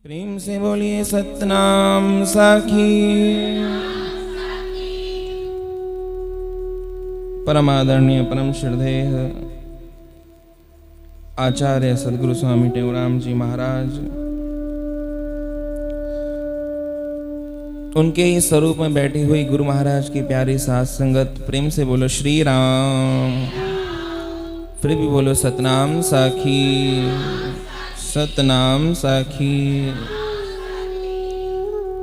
प्रेम से बोलिए सतनाम साखी। परम आदरणीय परम श्रद्धेय आचार्य सदगुरु स्वामी टेऊराम जी महाराज, उनके ही स्वरूप में बैठी हुई गुरु महाराज की प्यारी साथ संगत, प्रेम से बोलो श्री राम। फिर भी बोलो सतनाम साखी, सतनाम साखी।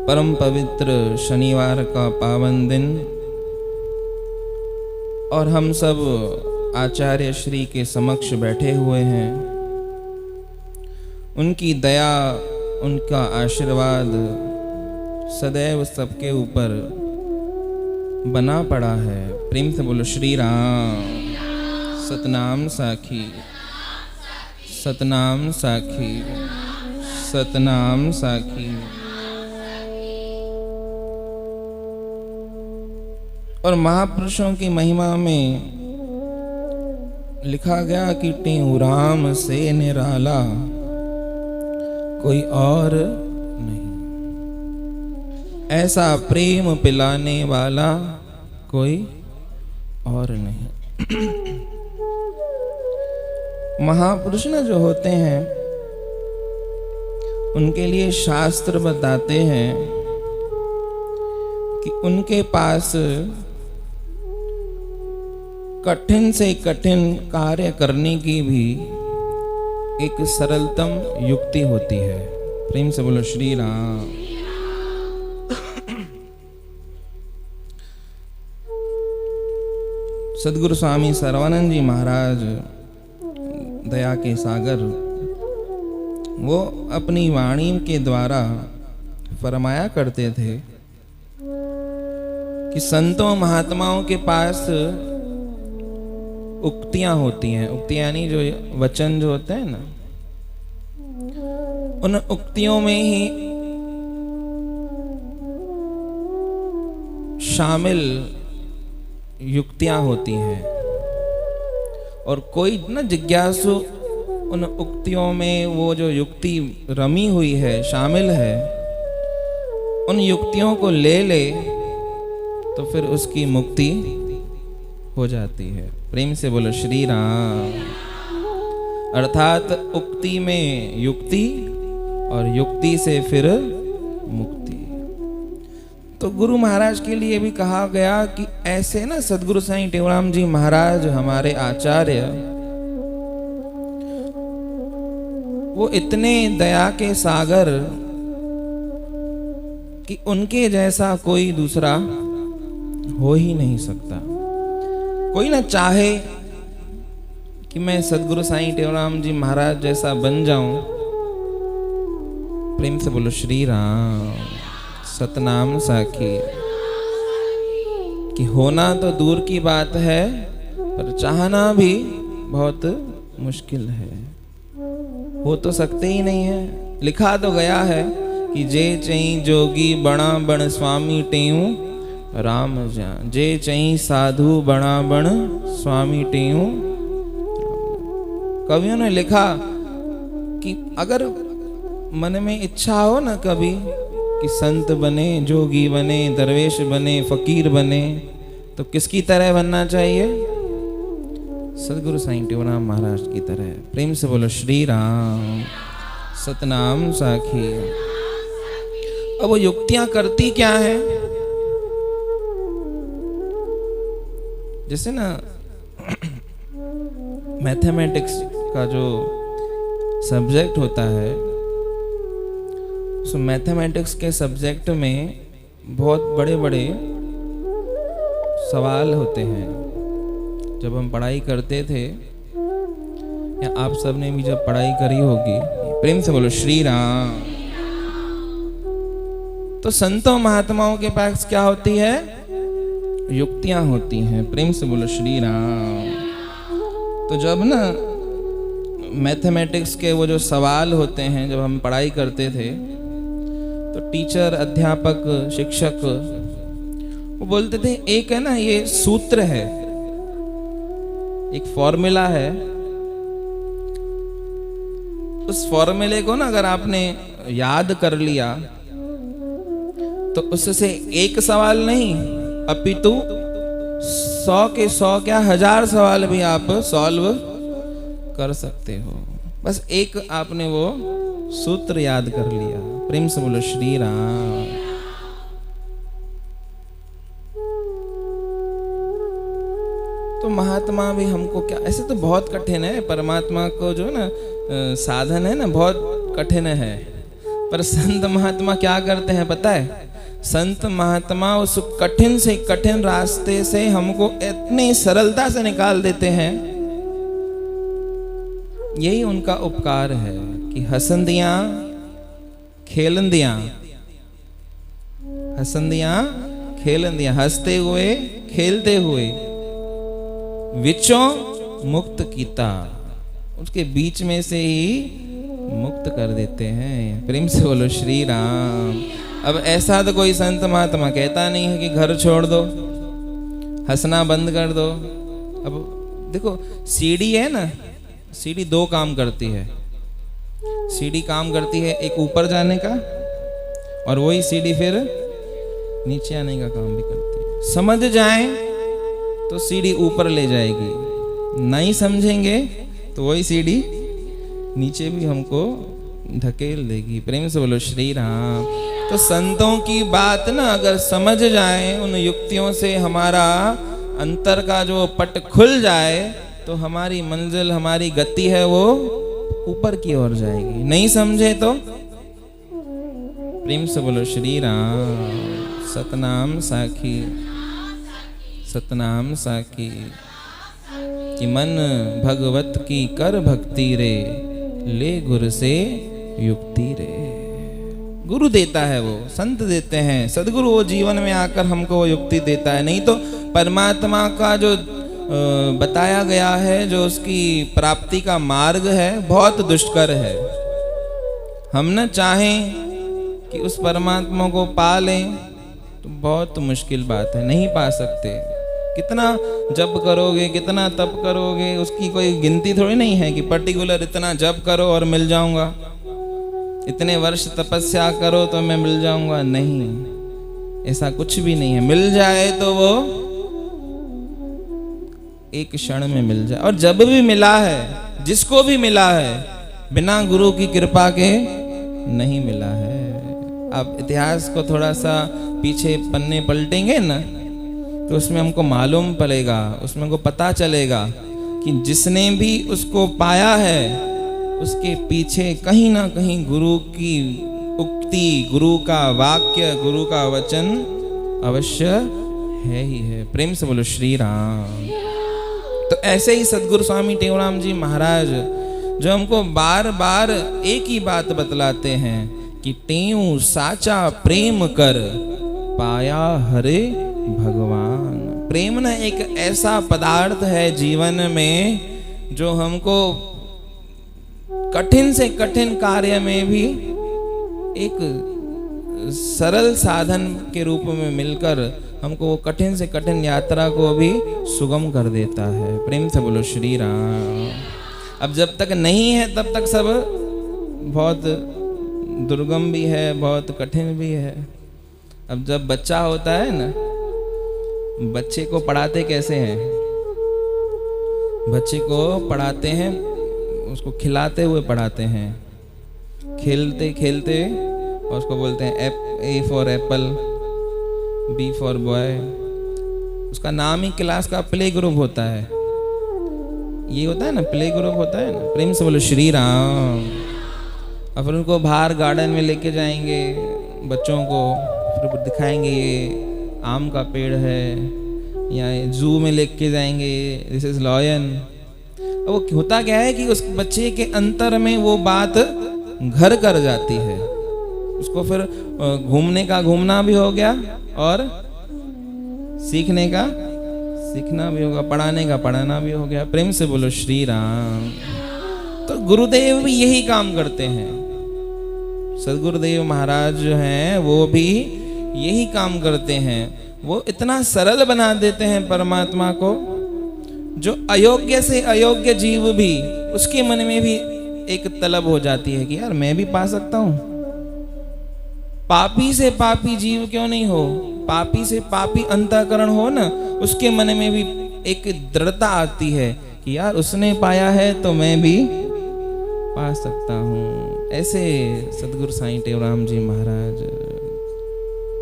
परम पवित्र शनिवार का पावन दिन और हम सब आचार्य श्री के समक्ष बैठे हुए हैं। उनकी दया, उनका आशीर्वाद सदैव सबके ऊपर बना पड़ा है। प्रेम से बोलो श्री राम। सतनाम साखी, सतनाम साखी, सतनाम साखी। और महापुरुषों की महिमा में लिखा गया कि टेऊराम से निराला कोई और नहीं, ऐसा प्रेम पिलाने वाला कोई और नहीं। महापुरुष न जो होते हैं, उनके लिए शास्त्र बताते हैं कि उनके पास कठिन से कठिन कार्य करने की भी एक सरलतम युक्ति होती है। प्रेम से बोलो श्री राम। सदगुरु स्वामी सर्वानंद जी महाराज दया के सागर, वो अपनी वाणी के द्वारा फरमाया करते थे कि संतों महात्माओं के पास उक्तियां होती हैं। उक्तियां यानी जो वचन जो होते हैं ना, उन उक्तियों में ही शामिल युक्तियां होती हैं। और कोई न जिज्ञासु उन उक्तियों में वो जो युक्ति रमी हुई है, शामिल है, उन युक्तियों को ले ले तो फिर उसकी मुक्ति हो जाती है। प्रेम से बोलो श्री राम। अर्थात उक्ति में युक्ति और युक्ति से फिर मुक्ति। तो गुरु महाराज के लिए भी कहा गया कि ऐसे ना सदगुरु साईं टेऊराम जी महाराज हमारे आचार्य, वो इतने दया के सागर कि उनके जैसा कोई दूसरा हो ही नहीं सकता। कोई ना चाहे कि मैं सदगुरु साईं टेऊराम जी महाराज जैसा बन जाऊं। प्रेम से बोलो श्री राम। सतनाम साखी। कि होना तो दूर की बात है, पर चाहना भी बहुत मुश्किल है। हो तो सकते ही नहीं है। लिखा तो गया है कि जे चई जोगी बणा बण स्वामी टेऊ राम जा, जे चई साधु बणा बण स्वामी टेऊ। कवियों ने लिखा कि अगर मन में इच्छा हो ना कभी कि संत बने, जोगी बने, दरवेश बने, फकीर बने, तो किसकी तरह बनना चाहिए? सदगुरु साईं टेऊराम महाराज की तरह। प्रेम से बोलो श्री राम। सतनाम साखी। अब वो युक्तियां करती क्या है? जैसे ना मैथमेटिक्स का जो सब्जेक्ट होता है, मैथमेटिक्स के सब्जेक्ट में बहुत बड़े बड़े सवाल होते हैं। जब हम पढ़ाई करते थे, या आप सब ने भी जब पढ़ाई करी होगी, प्रेम से बोलो श्री राम, तो संतों महात्माओं के पास क्या होती है? युक्तियां होती हैं। प्रेम से बोलो श्री राम। तो जब ना मैथमेटिक्स के वो जो सवाल होते हैं, जब हम पढ़ाई करते थे, तो टीचर, अध्यापक, शिक्षक वो बोलते थे एक है ना, ये सूत्र है, एक फॉर्मूला है, उस फॉर्मूले को ना अगर आपने याद कर लिया तो उससे एक सवाल नहीं अपितु 100 के 100 क्या 1000 सवाल भी आप सॉल्व कर सकते हो। बस एक आपने वो सूत्र याद कर लिया। प्रेम से बोलो श्री राम। तो महात्मा भी हमको क्या, ऐसे तो बहुत कठिन है परमात्मा को जो ना साधन है ना बहुत कठिन है, पर संत महात्मा क्या करते हैं पता है? संत महात्मा उस कठिन से कठिन रास्ते से हमको इतनी सरलता से निकाल देते हैं। यही उनका उपकार है कि हसंदियां खेलंदियां, हसंदियां खेलंदियां, हंसते हुए खेलते हुए विचों मुक्त कीता, उसके बीच में से ही मुक्त कर देते हैं। प्रेम से बोलो श्री राम। अब ऐसा तो कोई संत महात्मा कहता नहीं है कि घर छोड़ दो, हंसना बंद कर दो। अब देखो सीढ़ी है ना, सीढ़ी दो काम करती है। सीढ़ी काम करती है एक ऊपर जाने का, और वही सीढ़ी फिर नीचे आने का काम भी करती है। समझ जाए तो सीढ़ी ऊपर ले जाएगी, नहीं समझेंगे तो वही सीढ़ी नीचे भी हमको धकेल देगी। प्रेम से बोलो श्री राम। तो संतों की बात ना अगर समझ जाए, उन युक्तियों से हमारा अंतर का जो पट खुल जाए, तो हमारी मंजिल, हमारी गति है वो ऊपर की ओर जाएगी। नहीं समझे तो प्रेम से बोलो श्री राम। सतनाम साखी, सतनाम साखी कि मन भगवत की कर भक्ति रे, ले गुरु से युक्ति रे। गुरु देता है वो, संत देते हैं, सदगुरु वो जीवन में आकर हमको वो युक्ति देता है। नहीं तो परमात्मा का जो बताया गया है, जो उसकी प्राप्ति का मार्ग है, बहुत दुष्कर है। हम न चाहें कि उस परमात्मा को पा लें तो बहुत मुश्किल बात है, नहीं पा सकते। कितना जप करोगे, कितना तप करोगे, उसकी कोई गिनती थोड़ी नहीं है कि पर्टिकुलर इतना जप करो और मिल जाऊंगा, इतने वर्ष तपस्या करो तो मैं मिल जाऊंगा। नहीं, ऐसा कुछ भी नहीं है। मिल जाए तो वो एक क्षण में मिल जाए। और जब भी मिला है, जिसको भी मिला है, बिना गुरु की कृपा के नहीं मिला है। अब इतिहास को थोड़ा सा पीछे पन्ने पलटेंगे ना, तो उसमें हमको मालूम पड़ेगा, उसमें हमको पता चलेगा कि जिसने भी उसको पाया है, उसके पीछे कहीं ना कहीं गुरु की उक्ति, गुरु का वाक्य, गुरु का वचन अवश्य है ही है। प्रेम से बोलो श्री राम। तो ऐसे ही सदगुरु स्वामी टेवराम जी महाराज जो हमको बार बार एक ही बात बतलाते हैं कि तेऊ साचा प्रेम कर, पाया हरे भगवान। प्रेम न एक ऐसा पदार्थ है जीवन में जो हमको कठिन से कठिन कार्य में भी एक सरल साधन के रूप में मिलकर हमको वो कठिन से कठिन यात्रा को भी सुगम कर देता है। प्रेम से बोलो श्री राम। अब जब तक नहीं है तब तक सब बहुत दुर्गम भी है, बहुत कठिन भी है। अब जब बच्चा होता है ना, बच्चे को पढ़ाते कैसे हैं? बच्चे को पढ़ाते हैं, उसको खिलाते हुए पढ़ाते हैं, खेलते खेलते, और उसको बोलते हैं A for apple, B for boy. उसका नाम ही क्लास का प्ले ग्रुप होता है। ये होता है ना, प्ले ग्रुप होता है ना। प्रेम से बोलो श्री राम। और फिर उनको बाहर गार्डन में लेके जाएंगे बच्चों को, फिर दिखाएंगे ये आम का पेड़ है, या जू में लेके जाएंगे दिस इज लॉयन। वो होता क्या है कि उस बच्चे के अंतर में वो बात घर कर जाती है। उसको फिर घूमने का घूमना भी हो गया, और सीखने का सीखना भी होगा, पढ़ाने का पढ़ाना भी हो गया। प्रेम से बोलो श्री राम। तो गुरुदेव भी यही काम करते हैं। सदगुरुदेव महाराज जो हैं वो भी यही काम करते हैं। वो इतना सरल बना देते हैं परमात्मा को, जो अयोग्य से अयोग्य जीव भी, उसके मन में भी एक तलब हो जाती है कि यार मैं भी पा सकता हूँ, पापी से पापी जीव क्यों नहीं हो, पापी से पापी अंतःकरण हो ना, उसके मन में भी एक दृढ़ता आती है कि यार उसने पाया है तो मैं भी पा सकता हूँ। ऐसे सदगुरु साईं टेवराम जी महाराज,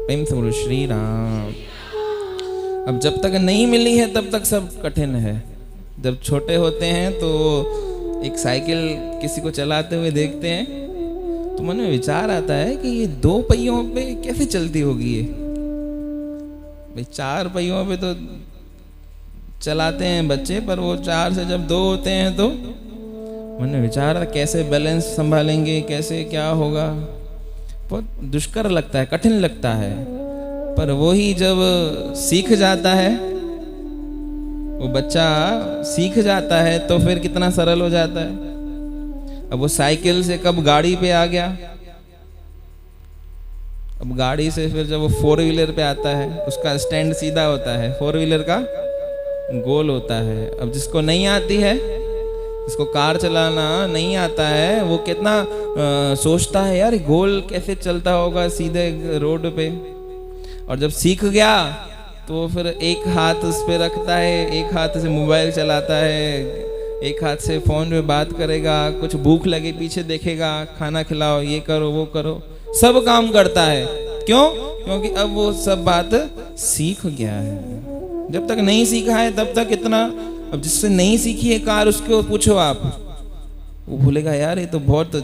प्रेम से बोलो श्री राम। अब जब तक नहीं मिली है तब तक सब कठिन है। जब छोटे होते हैं तो एक साइकिल किसी को चलाते हुए देखते हैं तो मन में विचार आता है कि ये 2 पहियों पे कैसे चलती होगी ये। भाई 4 पहियों पे तो चलाते हैं बच्चे, पर वो 4 से जब 2 होते हैं तो मन में विचार आता कैसे बैलेंस संभालेंगे, कैसे क्या होगा। बहुत दुष्कर लगता है, कठिन लगता है। पर वो ही जब सीख जाता है, वो बच्चा सीख जाता है तो फिर कितना सरल हो जाता है। अब वो साइकिल से कब गाड़ी पे आ गया, अब गाड़ी से फिर जब वो 4 व्हीलर पे आता है, उसका स्टैंड सीधा होता है, 4 व्हीलर का गोल होता है। अब जिसको नहीं आती है, जिसको कार चलाना नहीं आता है, वो कितना सोचता है यार गोल कैसे चलता होगा सीधे रोड पे। और जब सीख गया तो फिर एक हाथ उस पे रखता है, एक हाथ से मोबाइल चलाता है, एक हाथ से फोन पे बात करेगा, कुछ भूख लगे पीछे देखेगा, खाना खिलाओ, ये करो वो करो, सब काम करता है। क्यों? क्योंकि अब वो सब बात सीख गया है। जब तक नहीं सीखा है तब तक इतना, अब जिससे नहीं सीखी है कार, उसको पूछो आप, वो भूलेगा यार ये तो बहुत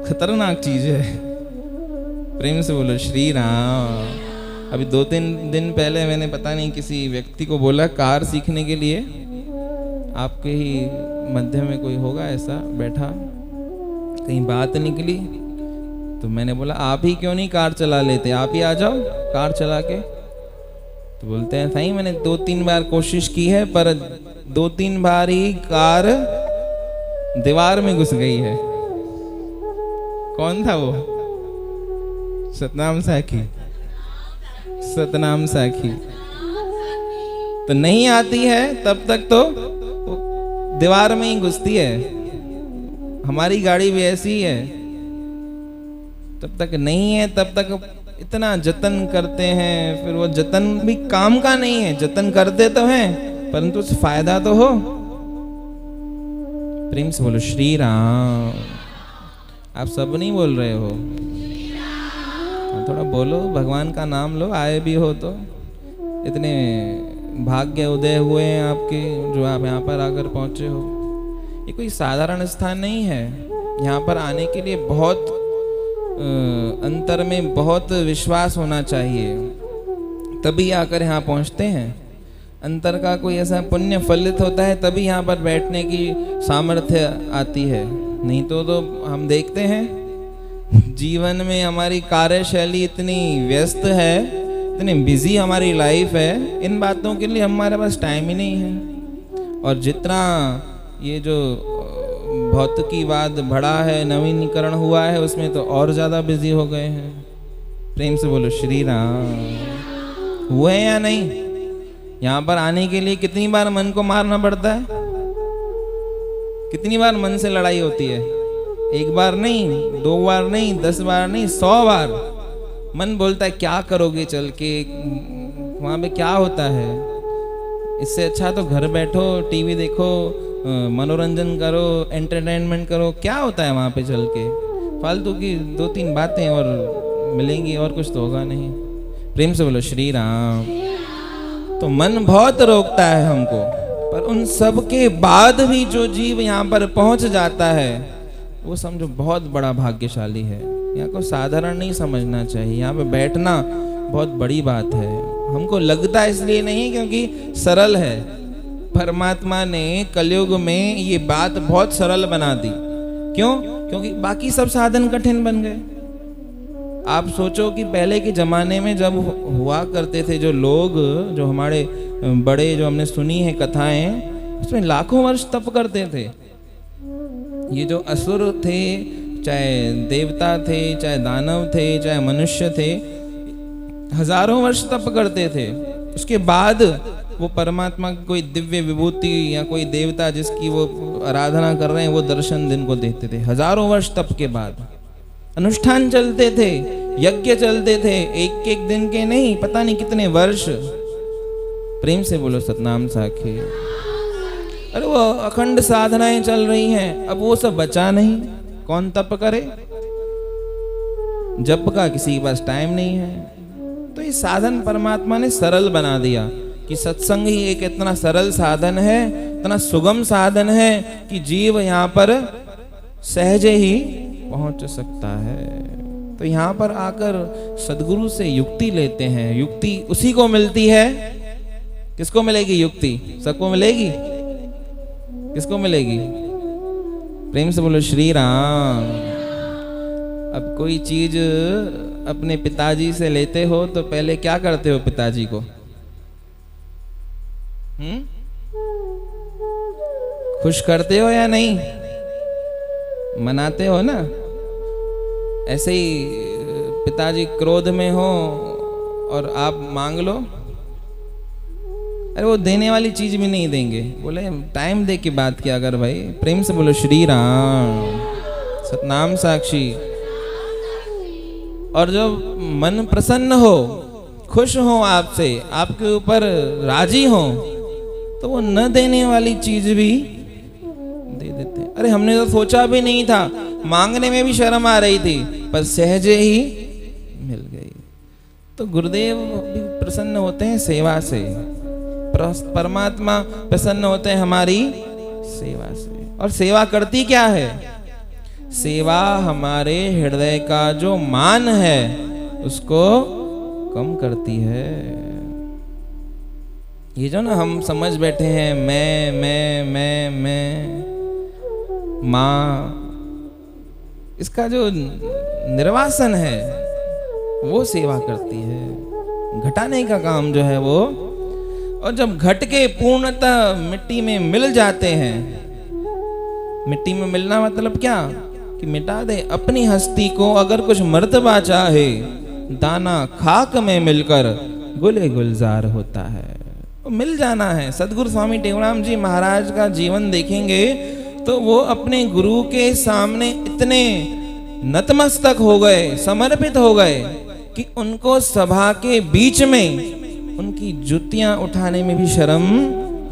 खतरनाक चीज है। प्रेम से बोलो श्री राम। अभी 2-3 दिन पहले मैंने पता नहीं किसी व्यक्ति को बोला कार सीखने के लिए, आपके ही मध्य में कोई होगा ऐसा बैठा, कहीं बात निकली तो मैंने बोला आप ही क्यों नहीं कार चला लेते, आप ही आ जाओ कार चला के। तो बोलते हैं सही मैंने 2-3 बार कोशिश की है, पर 2-3 बार ही कार दीवार में घुस गई है। कौन था वो? सतनाम साखी, सतनाम साखी। तो नहीं आती है तब तक तो दीवार में ही घुसती है। हमारी गाड़ी भी ऐसी ही है, तब तक नहीं है तब तक इतना जतन करते हैं, फिर वो जतन भी काम का नहीं है, जतन करते तो हैं परंतु उस फायदा तो हो। प्रेम से बोलो श्री राम। आप सब नहीं बोल रहे हो, थोड़ा बोलो, भगवान का नाम लो, आए भी हो तो। इतने भाग्य उदय हुए हैं आपके जो आप यहाँ पर आकर पहुंचे हो। ये कोई साधारण स्थान नहीं है। यहाँ पर आने के लिए बहुत अंतर में बहुत विश्वास होना चाहिए, तभी आकर यहाँ पहुँचते हैं। अंतर का कोई ऐसा पुण्य फलित होता है तभी यहाँ पर बैठने की सामर्थ्य आती है। नहीं तो हम देखते हैं जीवन में हमारी कार्यशैली इतनी व्यस्त है, इतनी बिजी हमारी लाइफ है, इन बातों के लिए हमारे पास टाइम ही नहीं है। और जितना ये जो भौतिकीवाद बढ़ा है, नवीनीकरण हुआ है, उसमें तो और ज़्यादा बिजी हो गए हैं। प्रेम से बोलो श्री राम। हुए या नहीं? यहाँ पर आने के लिए कितनी बार मन को मारना पड़ता है, कितनी बार मन से लड़ाई होती है। 1 बार नहीं, 2 बार नहीं, 10 बार नहीं, 100 बार मन बोलता है क्या करोगे चल के, वहाँ पे क्या होता है। इससे अच्छा तो घर बैठो, टीवी देखो, मनोरंजन करो, एंटरटेनमेंट करो, क्या होता है वहाँ पे चल के। फालतू की 2-3 बातें और मिलेंगी, और कुछ तो होगा नहीं। प्रेम से बोलो श्री राम। तो मन बहुत रोकता है हमको, पर उन सब के बाद भी जो जीव यहाँ पर पहुँच जाता है वो समझो बहुत बड़ा भाग्यशाली है। यहाँ को साधारण नहीं समझना चाहिए। यहाँ पे बैठना बहुत बड़ी बात है। हमको लगता इसलिए नहीं क्योंकि सरल है। परमात्मा ने कलयुग में ये बात बहुत सरल बना दी। क्यों? क्योंकि बाकी सब साधन कठिन बन गए। आप सोचो कि पहले के जमाने में जब हुआ करते थे जो लोग, जो हमारे बड़े, जो हमने सुनी है कथाएं, उसमें लाखों वर्ष तप करते थे। ये जो असुर थे, चाहे देवता थे, चाहे दानव थे, चाहे मनुष्य थे, हजारों वर्ष तप करते थे। उसके बाद वो परमात्मा की कोई दिव्य विभूति या कोई देवता जिसकी वो आराधना कर रहे हैं, वो दर्शन दिन को देते थे। हजारों वर्ष तप के बाद अनुष्ठान चलते थे, यज्ञ चलते थे, एक एक दिन के नहीं, पता नहीं कितने वर्ष। प्रेम से बोलो सतनाम साखी। अरे वो अखंड साधनाएं चल रही हैं, अब वो सब बचा नहीं, कौन तप करे? जप का किसी के पास टाइम नहीं है। तो ये साधन परमात्मा ने सरल बना दिया कि सत्संग ही एक इतना सरल साधन है, इतना सुगम साधन है कि जीव यहाँ पर सहजे ही पहुंच सकता है। तो यहाँ पर आकर सदगुरु से युक्ति लेते हैं। युक्ति उसी को मिलती है, किसको मिलेगी युक्ति? सबको मिलेगी? किसको मिलेगी? प्रेम से बोलो श्री राम। अब कोई चीज अपने पिताजी से लेते हो तो पहले क्या करते हो पिताजी को? खुश करते हो या नहीं? मनाते हो ना? ऐसे ही पिताजी क्रोध में हो और आप मांग लो, अरे वो देने वाली चीज भी नहीं देंगे, बोले टाइम दे के बात किया अगर भाई। प्रेम से बोलो श्री राम, सतनाम साक्षी। और जब मन प्रसन्न हो, खुश हो आपसे, आपके ऊपर राजी हो, तो वो न देने वाली चीज भी दे देते। अरे हमने तो सोचा भी नहीं था, मांगने में भी शर्म आ रही थी, पर सहजे ही मिल गई। तो गुरुदेव भी प्रसन्न होते हैं सेवा से, परमात्मा प्रसन्न होते हैं हमारी सेवा से। और सेवा करती क्या है? सेवा हमारे हृदय का जो मान है उसको कम करती है। ये जो ना हम समझ बैठे हैं मैं माँ, इसका जो निर्वासन है वो सेवा करती है, घटाने का काम जो है वो। और जब घट के पूर्णतः मिट्टी में मिल जाते हैं, मिट्टी में मिलना मतलब क्या कि मिटा दे अपनी हस्ती को। अगर कुछ मर्तबा चाहे, दाना खाक में मिलकर गुले गुलजार होता है, तो मिल जाना है। सदगुरु स्वामी टेवराम जी महाराज का जीवन देखेंगे तो वो अपने गुरु के सामने इतने नतमस्तक हो गए, समर्पित हो गए कि उनको सभा के बीच में उनकी जुतियां उठाने में भी शर्म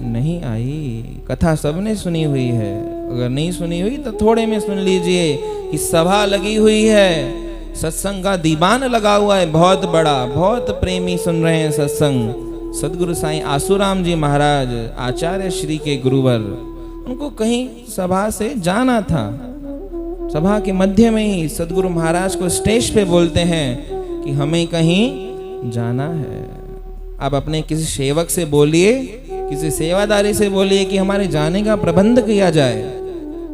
नहीं आई। कथा सबने सुनी हुई है, अगर नहीं सुनी हुई तो थोड़े में सुन लीजिए कि सभा लगी हुई है, सत्संग का दीवान लगा हुआ है बहुत बड़ा, बहुत प्रेमी सुन रहे हैं सत्संग। सदगुरु साईं आसूराम जी महाराज आचार्य श्री के गुरुवर, उनको कहीं सभा से जाना था। सभा के मध्य में ही सदगुरु महाराज को स्टेज पे बोलते हैं कि हमें कहीं जाना है। आप अपने किसी सेवक से बोलिए, किसी सेवादारी से बोलिए कि हमारे जाने का प्रबंध किया जाए।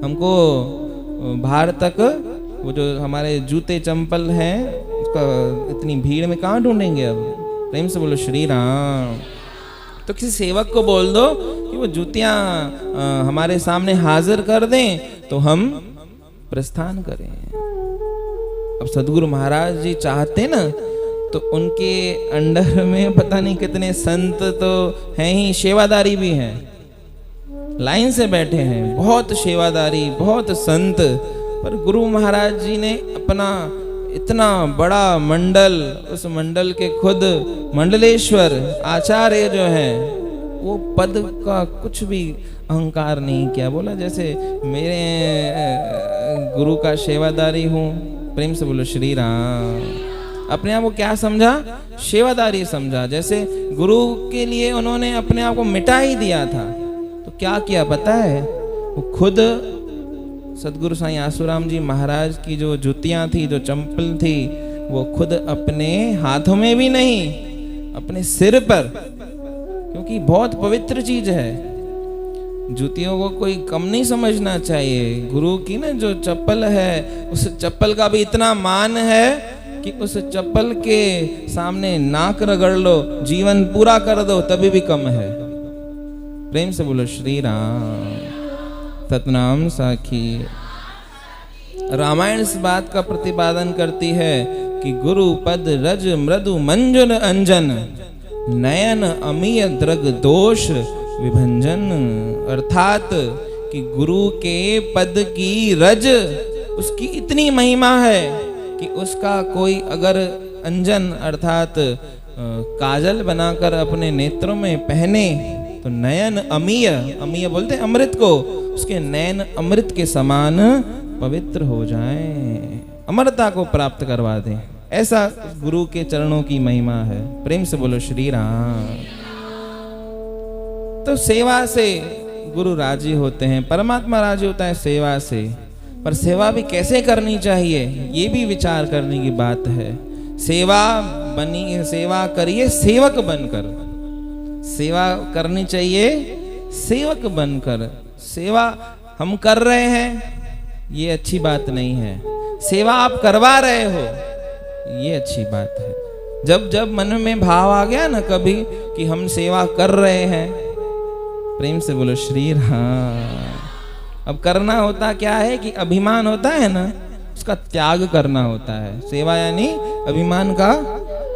हमको बाहर तक वो जो हमारे जूते चंपल हैं उसका इतनी भीड़ में कहाँ ढूंढेंगे। अब प्रेम से बोलो श्री राम। तो किसी सेवक को बोल दो कि वो जूतियां हमारे सामने हाजिर कर दें तो हम प्रस्थान करें। अब सदगुरु महाराज जी चाहते ना तो उनके अंडर में पता नहीं कितने संत तो हैं ही, सेवादारी भी हैं, लाइन से बैठे हैं, बहुत सेवादारी, बहुत संत। पर गुरु महाराज जी ने अपना इतना बड़ा मंडल, उस मंडल के खुद मंडलेश्वर आचार्य जो हैं, वो पद का कुछ भी अहंकार नहीं किया। बोला जैसे मेरे गुरु का सेवादारी हूँ। प्रेम से बोलो श्री राम। अपने आप को क्या समझा? सेवादारी समझा। जैसे गुरु के लिए उन्होंने अपने आप को मिटा ही दिया था। तो क्या किया पता है? वो खुद सदगुरु साईं आसूराम जी महाराज की जो जूतियां थी, जो चंपल थी, वो खुद अपने हाथों में भी नहीं, अपने सिर पर, क्योंकि बहुत पवित्र चीज है। जूतियों को कोई कम नहीं समझना चाहिए। गुरु की ना जो चप्पल है, उस चप्पल का भी इतना मान है कि उस चप्पल के सामने नाक रगड़ लो, जीवन पूरा कर दो, तभी भी कम है। प्रेम से बोलो श्री राम। सतनाम साखी। रामायण इस बात का प्रतिपादन करती है कि गुरु पद रज मृदु मंजुल अंजन, नयन अमीय द्रग दोष विभंजन। अर्थात कि गुरु के पद की रज, उसकी इतनी महिमा है कि उसका कोई अगर अंजन अर्थात काजल बनाकर अपने नेत्रों में पहने तो नयन अमीय, अमीय बोलते हैं अमृत को, उसके नयन अमृत के समान पवित्र हो जाएं, अमरता को प्राप्त करवा दें। ऐसा गुरु के चरणों की महिमा है। प्रेम से बोलो श्री राम। तो सेवा से गुरु राजी होते हैं, परमात्मा राजी होता है सेवा से। पर सेवा भी कैसे करनी चाहिए ये भी विचार करने की बात है। सेवा करिए सेवक बनकर, सेवा करनी चाहिए सेवक बनकर। सेवा हम कर रहे हैं ये अच्छी बात नहीं है, सेवा आप करवा रहे हो ये अच्छी बात है। जब जब मन में भाव आ गया ना कभी कि हम सेवा कर रहे हैं, प्रेम से बोलो श्री राम। अब करना होता क्या है कि अभिमान होता है ना, उसका त्याग करना होता है। सेवा यानी अभिमान का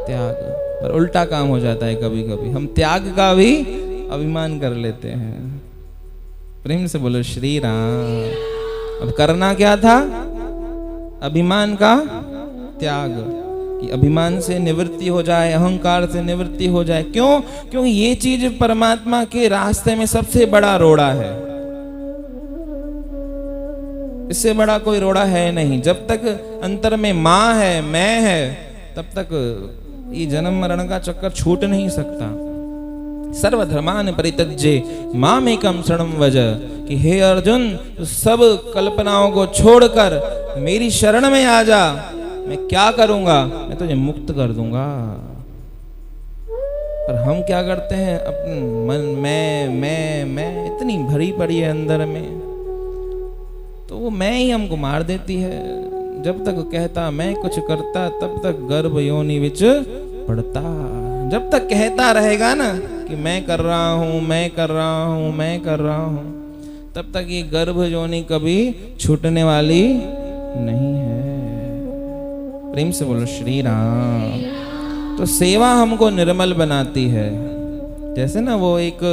त्याग, पर उल्टा काम हो जाता है कभी कभी, हम त्याग का भी अभिमान कर लेते हैं। प्रेम से बोलो श्री राम। अब करना क्या था? अभिमान का त्याग, कि अभिमान से निवृत्ति हो जाए, अहंकार से निवृत्ति हो जाए। क्यों? क्योंकि ये चीज परमात्मा के रास्ते में सबसे बड़ा रोड़ा है, इससे बड़ा कोई रोड़ा है नहीं। जब तक अंतर में माँ है, मैं है, तब तक ये जन्म मरण का चक्कर छूट नहीं सकता। सर्वधर्मान परित्यज्य मामेकं शरणं व्रज, कि हे अर्जुन सब कल्पनाओं को छोड़कर मेरी शरण में आ जा। मैं क्या करूंगा? मैं तुझे मुक्त कर दूंगा। पर हम क्या करते हैं? अपने मन मैं इतनी भरी पड़ी है अंदर में, तो वो मैं ही हमको मार देती है। जब तक कहता मैं कुछ करता तब तक गर्भ योनि विच पड़ता। जब तक कहता रहेगा ना कि मैं कर रहा हूं, मैं कर रहा हूं, मैं कर रहा हूं, तब तक ये गर्भ योनि कभी छूटने वाली नहीं है। प्रेम से बोलो श्री राम। तो सेवा हमको निर्मल बनाती है। जैसे ना वो एक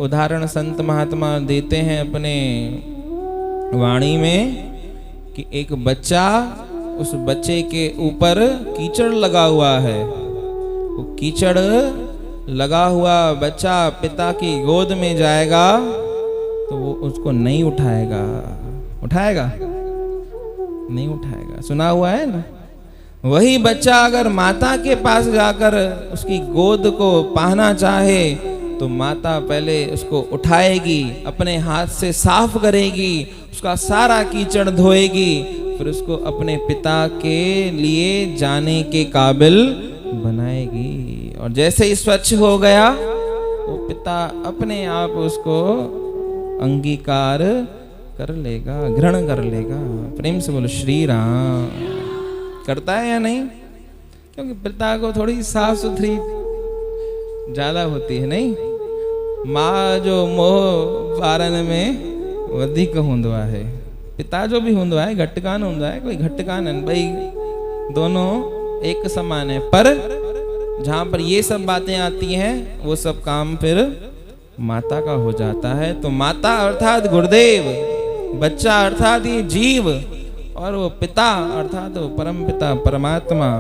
उदाहरण संत महात्मा देते हैं अपने वाणी में, कि एक बच्चा, उस बच्चे के ऊपर कीचड़ लगा हुआ है, वो कीचड़ लगा हुआ बच्चा पिता की गोद में जाएगा तो वो उसको नहीं उठाएगा। उठाएगा? नहीं उठाएगा। सुना हुआ है ना? वही बच्चा अगर माता के पास जाकर उसकी गोद को पाना चाहे तो माता पहले उसको उठाएगी, अपने हाथ से साफ करेगी, उसका सारा कीचड़ धोएगी, फिर उसको अपने पिता के लिए जाने के काबिल बनाएगी। और जैसे ही स्वच्छ हो गया वो पिता अपने आप उसको अंगीकार कर लेगा, ग्रहण कर लेगा। प्रेम से बोलो श्री राम। करता है या नहीं? क्योंकि पिता को थोड़ी साफ सुथरी ज्यादा होती है, नहीं? माँ जो मोह बारन में वधिक हुंदो है, पिता जो भी हुंदो है घट कान हुंदो है, कोई घट कान है भाई, दोनों एक समान है। पर जहां पर ये सब बातें आती हैं वो सब काम फिर माता का हो जाता है। तो माता अर्थात गुरुदेव, बच्चा अर्थात ये जीव, और वो पिता अर्थात वो परम पिता परमात्मा।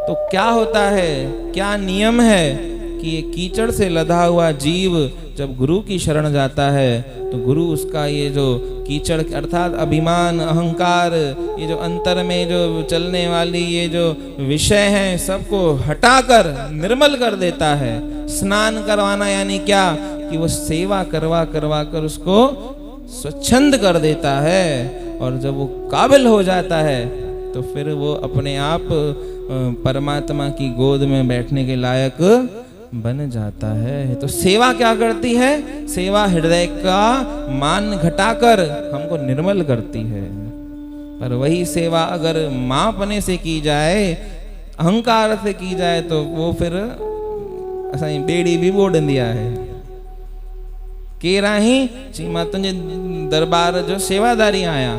तो क्या होता है, क्या नियम है कि ये कीचड़ से लदा हुआ जीव जब गुरु की शरण जाता है तो गुरु उसका ये जो कीचड़ अर्थात अभिमान, अहंकार, ये जो अंतर में जो चलने वाली ये जो विषय हैं सबको हटाकर निर्मल कर देता है। स्नान करवाना यानी क्या कि वो सेवा करवा करवा कर उसको स्वच्छंद कर देता है। और जब वो काबिल हो जाता है तो फिर वो अपने आप परमात्मा की गोद में बैठने के लायक बन जाता है। तो सेवा क्या करती है? सेवा हृदय का मान घटाकर हमको निर्मल करती है। पर वही सेवा अगर मापने से की जाए, अहंकार से की जाए, तो वो फिर असाई बेड़ी भी बोड़ दिया है। केरा ही चीमा तुझे दरबार जो सेवादारी आया,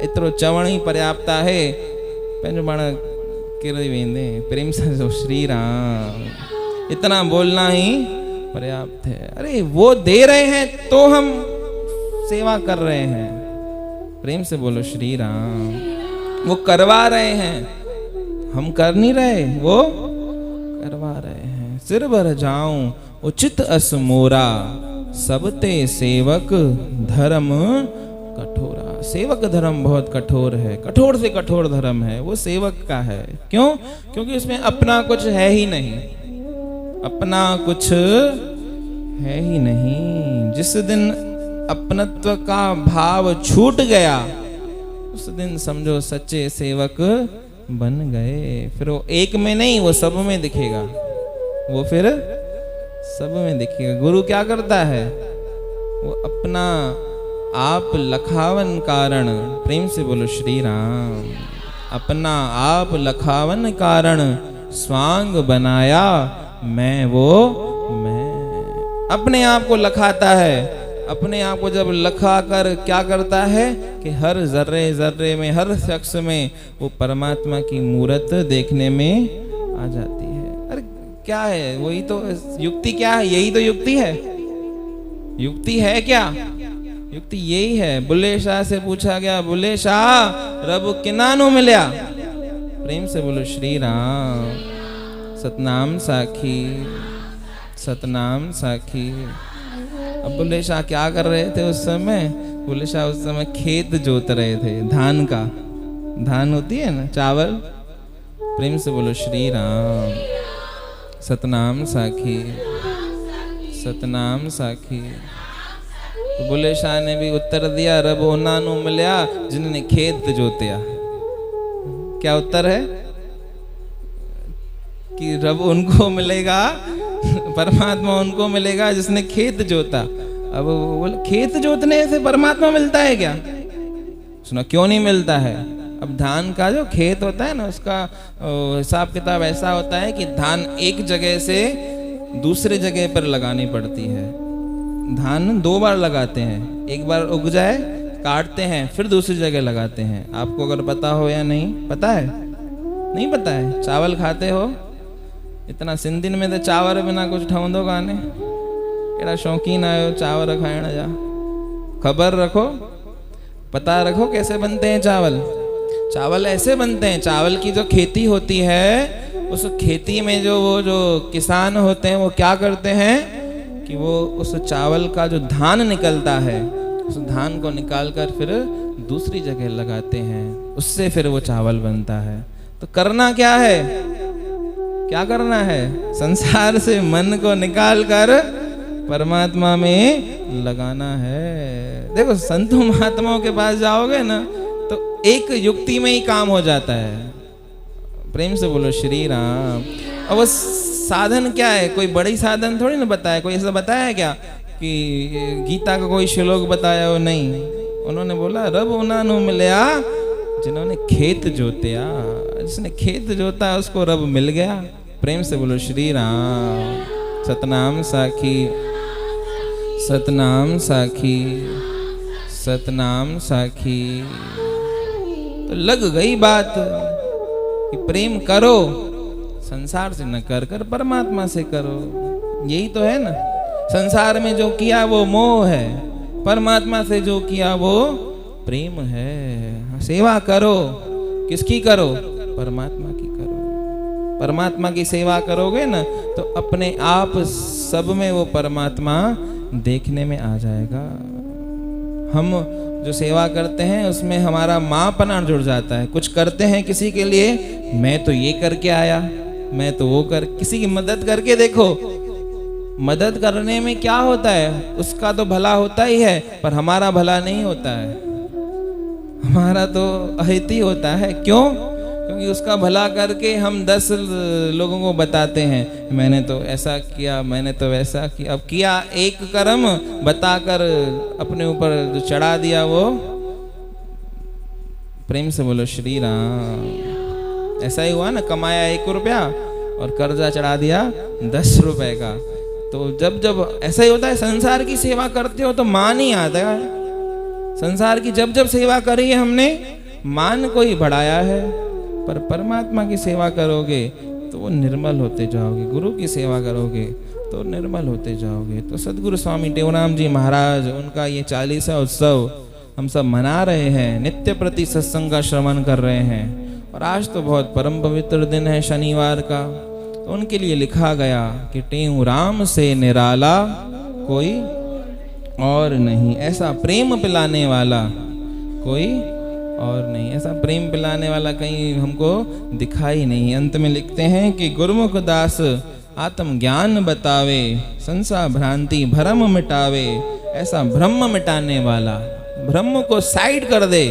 इतरो चवण ही पर्याप्त है। पंहिंजो पाण केरे वेंदे। प्रेम से श्री राम। इतना बोलना ही पर्याप्त है। अरे वो दे रहे हैं तो हम सेवा कर रहे हैं। प्रेम से बोलो श्री राम। वो करवा रहे हैं, हम कर नहीं रहे, वो करवा रहे हैं। सिर भर जाऊं उचित अस मोरा, सबते सेवक धर्म कठोरा। सेवक धर्म बहुत कठोर है, कठोर से कठोर धर्म है, वो सेवक का है। क्यों? क्योंकि उसमें अपना कुछ है ही नहीं, अपना कुछ है ही नहीं। जिस दिन अपनत्व का भाव छूट गया, उस दिन समझो सच्चे सेवक बन गए। फिर वो एक में नहीं, वो सब में दिखेगा, वो फिर सब में दिखेगा। गुरु क्या करता है? वो अपना आप लखावन कारण, प्रेम से बोलो श्री राम, अपना आप लखावन कारण स्वांग बनाया मैं वो मैं। अपने आप को लखाता है, अपने आप को जब लखा कर क्या करता है कि हर जर्रे जर्रे में, हर शख्स में वो परमात्मा की मूरत देखने में आ जाती है। अरे क्या है? वही तो युक्ति। क्या है? यही तो युक्ति है। युक्ति है क्या? युक्ति यही है। बुल्ले शाह से पूछा गया, बुल्ले शाह रब किनानु मिल्या? प्रेम से बोलो श्री राम। सतनाम साखी, सतनाम साखी। अब बुल्ले शाह क्या कर रहे थे उस समय? बुल्ले शाह उस समय खेत जोत रहे थे, धान का। धान होती है ना, चावल। प्रेम से बोलो श्री राम। सतनाम साखी, सतनाम साखी। तो बुल्ले शाह ने भी उत्तर दिया, रब उन्हां नूं मिल्या जिन्होंने खेत जोतिया। क्या उत्तर है? कि रब उनको मिलेगा, परमात्मा उनको मिलेगा जिसने खेत जोता। अब वो बोले खेत जोतने से परमात्मा मिलता है क्या? सुना, क्यों नहीं मिलता है? अब धान का जो खेत होता है ना, उसका हिसाब किताब ऐसा होता है कि धान एक जगह से दूसरे जगह पर लगानी पड़ती है। धान 2 बार लगाते हैं, एक बार उग जाए काटते हैं, फिर दूसरी जगह लगाते हैं। आपको अगर पता हो या नहीं पता है? नहीं पता है? चावल खाते हो? इतना सिंधिन में तो चावर बिना कुछ ठहंदो काने। एड़ा शौकीन आयो चावर खाइण जा। खबर रखो, पता रखो कैसे बनते हैं चावल। चावल ऐसे बनते हैं, चावल की जो खेती होती है, उस खेती में जो किसान होते हैं वो क्या करते हैं कि वो उस चावल का जो धान निकलता है, उस धान को निकाल कर फिर दूसरी जगह लगाते हैं, उससे फिर वो चावल बनता है। तो करना क्या है? क्या करना है? संसार से मन को निकाल कर परमात्मा में लगाना है। देखो संतों महात्माओं के पास जाओगे ना तो एक युक्ति में ही काम हो जाता है। प्रेम से बोलो श्री राम। अब वो साधन क्या है? कोई बड़ी साधन थोड़ी ना बताया। कोई ऐसा बताया क्या कि गीता का कोई श्लोक बताया हो? नहीं। उन्होंने बोला रब उन्हां नूं मिल्या जिन्होंने खेत जोतिया। जिसने खेत जोता उसको रब मिल गया। प्रेम से बोलो श्री राम। सतनाम साखी, सतनाम साखी, सतनाम साखी। तो लग गई बात कि प्रेम करो, संसार से न कर कर परमात्मा से करो। यही तो है ना। संसार में जो किया वो मोह है, परमात्मा से जो किया वो प्रेम है। सेवा करो, किसकी करो? परमात्मा की करो। परमात्मा की सेवा करोगे ना तो अपने आप सब में वो परमात्मा देखने में आ जाएगा। हम जो सेवा करते हैं उसमें हमारा माँपना जुड़ जाता है। कुछ करते हैं किसी के लिए, मैं तो ये करके आया, मैं तो वो कर। किसी की मदद करके देखो, मदद करने में क्या होता है? उसका तो भला होता ही है, पर हमारा भला नहीं होता है। हमारा तो अहित ही होता है। क्यों? क्योंकि उसका भला करके हम 10 लोगों को बताते हैं, मैंने तो ऐसा किया, मैंने तो वैसा किया। अब किया एक कर्म बताकर अपने ऊपर जो चढ़ा दिया वो। प्रेम से बोलो श्री राम। ऐसा ही हुआ ना, कमाया 1 रुपया और कर्जा चढ़ा दिया 10 रुपए का। तो जब जब ऐसा ही होता है, संसार की सेवा करते हो तो मान ही आता है। संसार की जब जब सेवा करी है हमने, मान को ही बढ़ाया है। पर परमात्मा की सेवा करोगे तो वो निर्मल होते जाओगे। गुरु की सेवा करोगे तो निर्मल होते जाओगे। तो सदगुरु स्वामी टेवराम जी महाराज, उनका ये 40वां उत्सव हम सब मना रहे हैं, नित्य प्रति सत्संग का श्रवण कर रहे हैं। और आज तो बहुत परम पवित्र दिन है शनिवार का, तो उनके लिए लिखा गया कि टेऊ राम से निराला कोई और नहीं, ऐसा प्रेम पिलाने वाला कोई और नहीं, ऐसा प्रेम पिलाने वाला कहीं हमको दिखाई नहीं। अंत में लिखते हैं कि गुरुमुख दास आत्म ज्ञान बतावे, संसार भ्रांति भ्रम मिटावे, ऐसा ब्रह्म मिटाने वाला, ब्रह्म को साइड कर दे,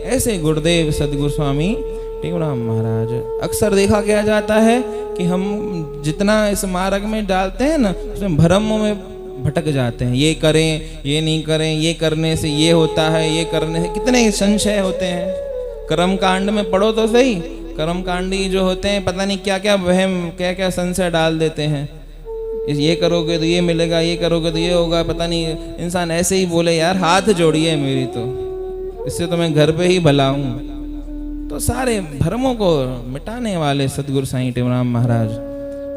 ऐसे गुरुदेव सदगुरु स्वामी टेऊराम महाराज। अक्सर देखा क्या जाता है कि हम जितना इस मार्ग में डालते हैं ना, उसमें भ्रम में भटक जाते हैं। ये करें, ये नहीं करें, ये करने से ये होता है, ये करने से कितने संशय होते हैं। कर्म कांड में पढ़ो तो सही, कर्म कांडी जो होते हैं पता नहीं क्या क्या वहम, क्या क्या संशय डाल देते हैं। ये करोगे तो ये मिलेगा, ये करोगे तो ये होगा, पता नहीं। इंसान ऐसे ही बोले यार हाथ जोड़िए मेरी, तो इससे तो मैं घर पे ही भला हूँ। तो सारे भ्रमों को मिटाने वाले सदगुरु साईं टेऊराम महाराज,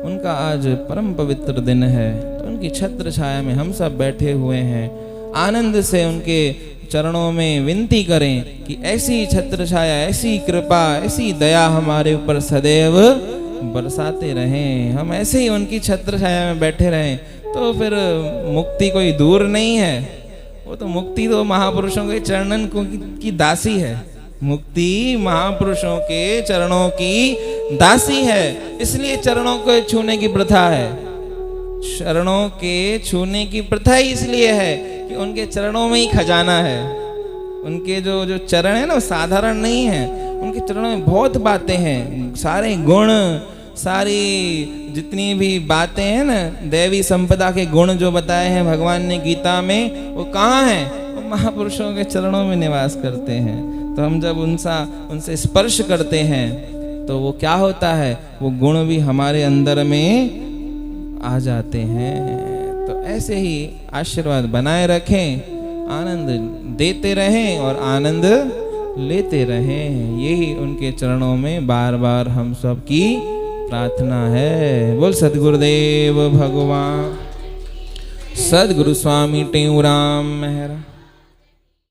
उनका आज परम पवित्र दिन है। तो उनकी छत्र छाया में हम सब बैठे हुए हैं, आनंद से उनके चरणों में विनती करें कि ऐसी छत्र छाया, ऐसी कृपा, ऐसी दया हमारे ऊपर सदैव बरसाते रहें। हम ऐसे ही उनकी छत्र छाया में बैठे रहें तो फिर मुक्ति कोई दूर नहीं है। वो तो मुक्ति तो महापुरुषों के चरणन की दासी है, मुक्ति महापुरुषों के चरणों की दासी है। इसलिए चरणों को छूने की प्रथा है, चरणों के छूने की प्रथा ही इसलिए है कि उनके चरणों में ही खजाना है। उनके जो चरण है ना, वो साधारण नहीं है। उनके चरणों में बहुत बातें हैं, सारे गुण, सारी जितनी भी बातें हैं ना, दैवी संपदा के गुण जो बताए हैं भगवान ने गीता में, वो कहाँ हैं? वो महापुरुषों के चरणों में निवास करते हैं। तो हम जब उनसे स्पर्श करते हैं तो वो क्या होता है, वो गुण भी हमारे अंदर में आ जाते हैं। तो ऐसे ही आशीर्वाद बनाए रखें, आनंद देते रहें और आनंद लेते रहें। यही उनके चरणों में बार बार हम सब की प्रार्थना है। बोल सद्गुरुदेव भगवान सद्गुरु स्वामी टेऊराम महाराज।